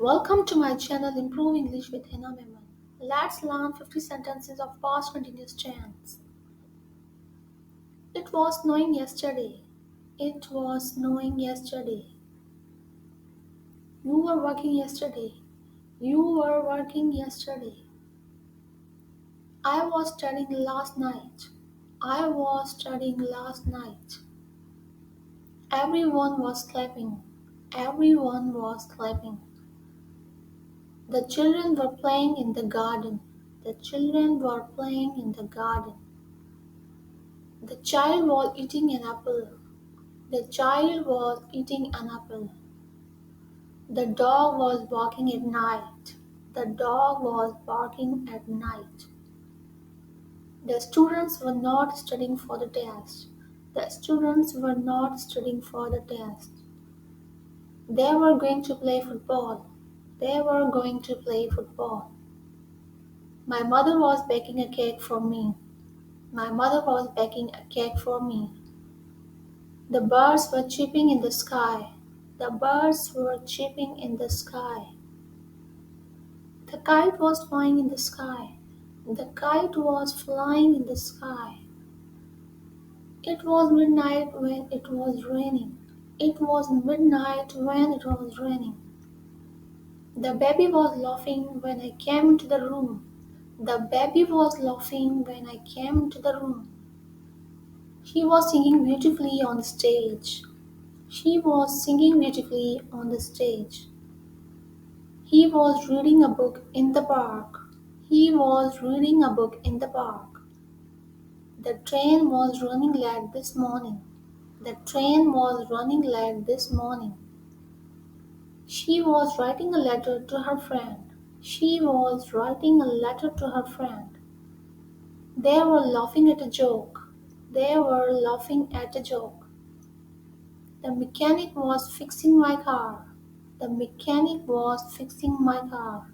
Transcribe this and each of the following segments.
Welcome to my channel Improve English with Hina Memon. Let's learn 50 sentences of past continuous tense. It was snowing yesterday. It was snowing yesterday. You were working yesterday. You were working yesterday. I was studying last night. I was studying last night. Everyone was clapping. Everyone was clapping. The children were playing in the garden. The children were playing in the garden. The child was eating an apple. The child was eating an apple. The dog was barking at night. The dog was barking at night. The students were not studying for the test. The students were not studying for the test. They were going to play football. They were going to play football. My mother was baking a cake for me. My mother was baking a cake for me. The birds were chirping in the sky. The birds were chirping in the sky. The kite was flying in the sky. The kite was flying in the sky. It was midnight when it was raining. It was midnight when it was raining. The baby was laughing when I came into the room. The baby was laughing when I came into the room. She was singing beautifully on the stage. She was singing beautifully on the stage. He was reading a book in the park. He was reading a book in the park. The train was running late this morning. The train was running late this morning. She was writing a letter to her friend. She was writing a letter to her friend. They were laughing at a joke. They were laughing at a joke. The mechanic was fixing my car. The mechanic was fixing my car.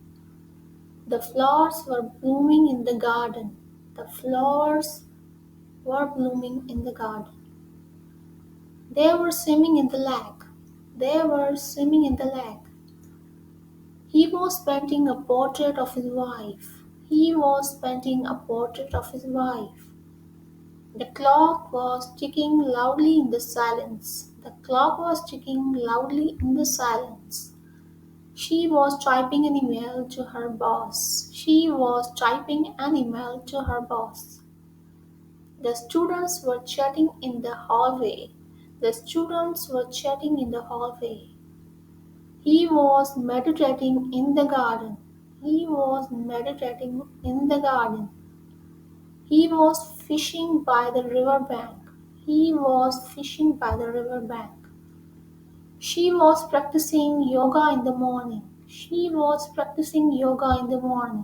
The flowers were blooming in the garden. The flowers were blooming in the garden. They were swimming in the lake. They were swimming in the lake. He was painting a portrait of his wife. He was painting a portrait of his wife. The clock was ticking loudly in the silence. The clock was ticking loudly in the silence. She was typing an email to her boss. She was typing an email to her boss. The students were chatting in the hallway. The students were chatting in the hallway. He was meditating in the garden. He was meditating in the garden. He was fishing by the river bank. He was fishing by the river bank. She was practicing yoga in the morning. She was practicing yoga in the morning.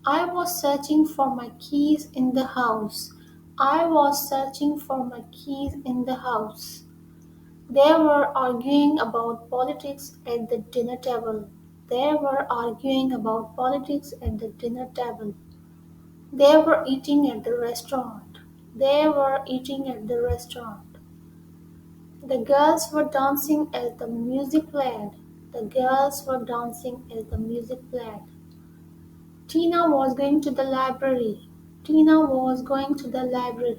I was searching for my keys in the house. I was searching for my keys in the house. They were arguing about politics at the dinner table. They were arguing about politics at the dinner table. They were eating at the restaurant. They were eating at the restaurant. The girls were dancing as the music played. The girls were dancing as the music played. Tina was going to the library. Tina was going to the library.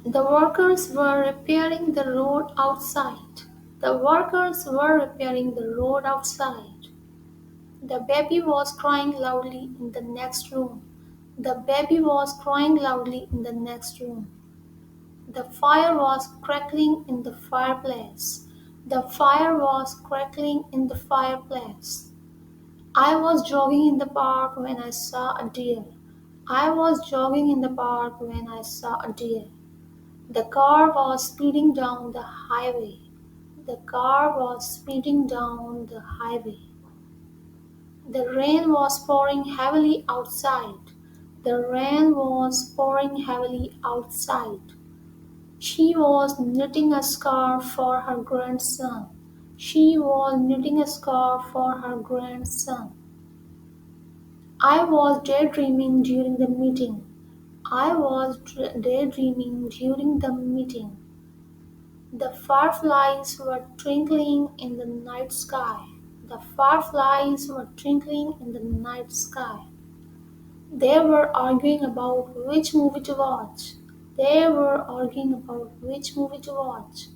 The workers were repairing the road outside. The workers were repairing the road outside. The baby was crying loudly in the next room. The baby was crying loudly in the next room. The fire was crackling in the fireplace. The fire was crackling in the fireplace. I was jogging in the park when I saw a deer. I was jogging in the park when I saw a deer. The car was speeding down the highway. The car was speeding down the highway. The rain was pouring heavily outside. The rain was pouring heavily outside. She was knitting a scarf for her grandson. She was knitting a scarf for her grandson. I was daydreaming during the meeting. I was daydreaming during the meeting. The fireflies were twinkling in the night sky. The fireflies were twinkling in the night sky. They were arguing about which movie to watch. They were arguing about which movie to watch.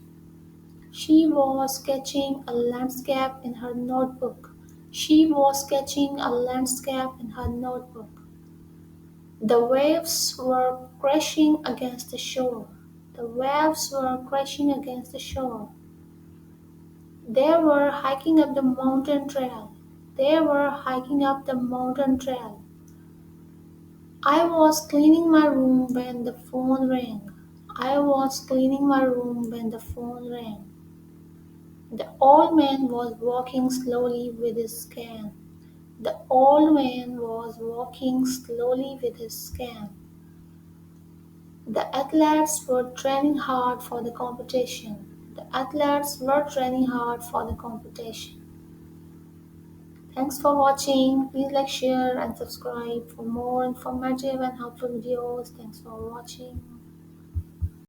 She was sketching a landscape in her notebook. She was sketching a landscape in her notebook. The waves were crashing against the shore. The waves were crashing against the shore. They were hiking up the mountain trail. They were hiking up the mountain trail. I was cleaning my room when the phone rang. I was cleaning my room when the phone rang. The old man was walking slowly with his cane. The old man was walking slowly with his cane. The athletes were training hard for the competition. The athletes were training hard for the competition. Thanks for watching. Please like, share and subscribe for more informative and helpful videos. Thanks for watching.